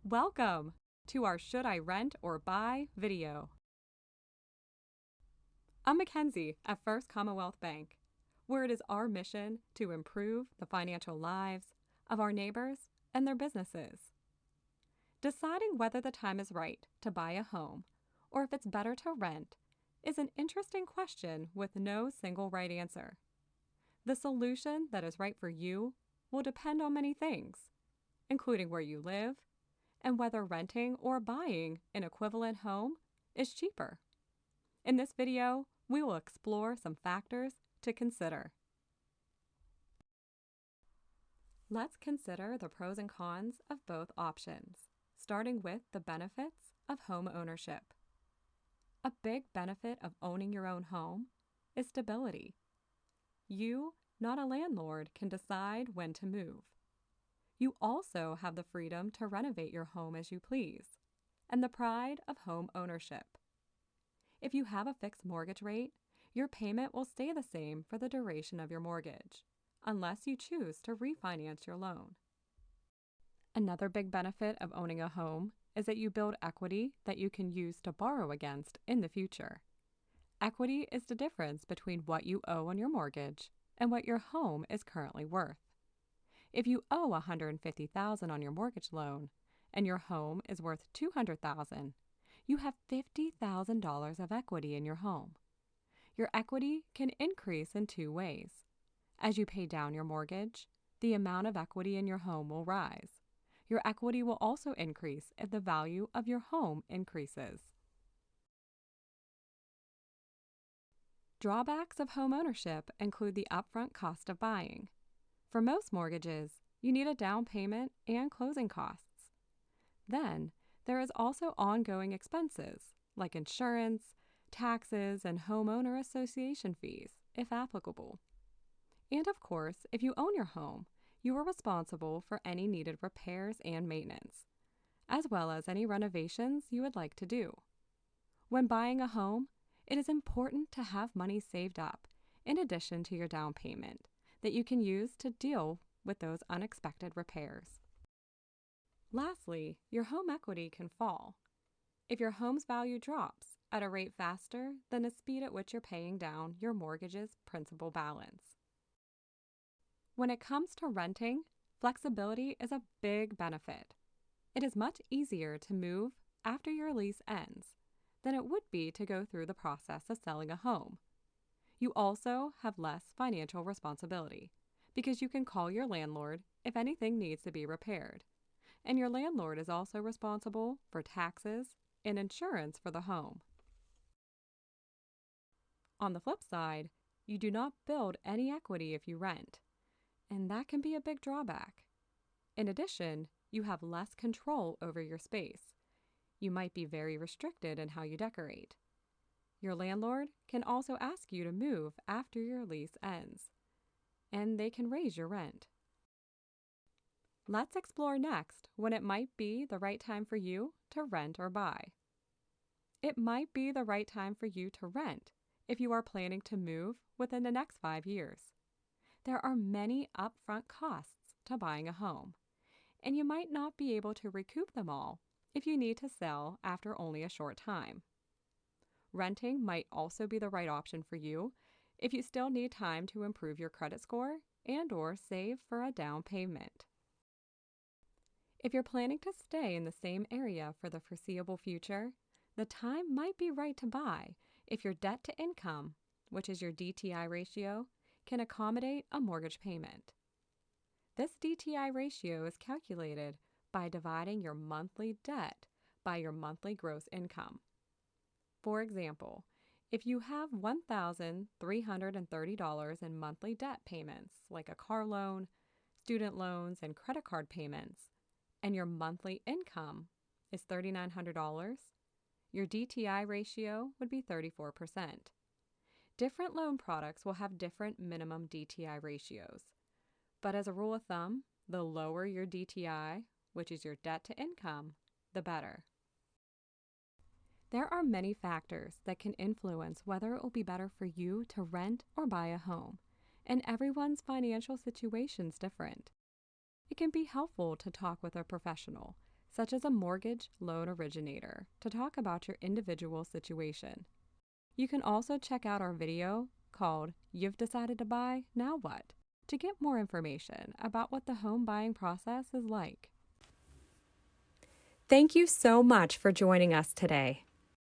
Welcome to our Should I Rent or Buy video. I'm Mackenzie at First Commonwealth Bank, where it is our mission to improve the financial lives of our neighbors and their businesses. Deciding whether the time is right to buy a home or if it's better to rent is an interesting question with no single right answer. The solution that is right for you will depend on many things, including where you live and whether renting or buying an equivalent home is cheaper. In this video, we will explore some factors to consider. Let's consider the pros and cons of both options, starting with the benefits of home ownership. A big benefit of owning your own home is stability. You, not a landlord, can decide when to move. You also have the freedom to renovate your home as you please, and the pride of home ownership. If you have a fixed mortgage rate, your payment will stay the same for the duration of your mortgage, unless you choose to refinance your loan. Another big benefit of owning a home is that you build equity that you can use to borrow against in the future. Equity is the difference between what you owe on your mortgage and what your home is currently worth. If you owe $150,000 on your mortgage loan and your home is worth $200,000, you have $50,000 of equity in your home. Your equity can increase in two ways. As you pay down your mortgage, the amount of equity in your home will rise. Your equity will also increase if the value of your home increases. Drawbacks of home ownership include the upfront cost of buying. For most mortgages, you need a down payment and closing costs. Then, there is also ongoing expenses like insurance, taxes, and homeowner association fees, if applicable. And of course, if you own your home, you are responsible for any needed repairs and maintenance, as well as any renovations you would like to do. When buying a home, it is important to have money saved up in addition to your down payment that you can use to deal with those unexpected repairs. Lastly, your home equity can fall if your home's value drops at a rate faster than the speed at which you're paying down your mortgage's principal balance. When it comes to renting, flexibility is a big benefit. It is much easier to move after your lease ends than it would be to go through the process of selling a home. You also have less financial responsibility because you can call your landlord if anything needs to be repaired. And your landlord is also responsible for taxes and insurance for the home. On the flip side, you do not build any equity if you rent, and that can be a big drawback. In addition, you have less control over your space. You might be very restricted in how you decorate. Your landlord can also ask you to move after your lease ends, and they can raise your rent. Let's explore next when it might be the right time for you to rent or buy. It might be the right time for you to rent if you are planning to move within the next 5 years. There are many upfront costs to buying a home, and you might not be able to recoup them all if you need to sell after only a short time. Renting might also be the right option for you if you still need time to improve your credit score and/or save for a down payment. If you're planning to stay in the same area for the foreseeable future, the time might be right to buy if your debt to income, which is your DTI ratio, can accommodate a mortgage payment. This DTI ratio is calculated by dividing your monthly debt by your monthly gross income. For example, if you have $1,330 in monthly debt payments, like a car loan, student loans, and credit card payments, and your monthly income is $3,900, your DTI ratio would be 34%. Different loan products will have different minimum DTI ratios, but as a rule of thumb, the lower your DTI, which is your debt to income, the better. There are many factors that can influence whether it will be better for you to rent or buy a home, and everyone's financial situation is different. It can be helpful to talk with a professional, such as a mortgage loan originator, to talk about your individual situation. You can also check out our video called You've Decided to Buy, Now What? To get more information about what the home buying process is like. Thank you so much for joining us today.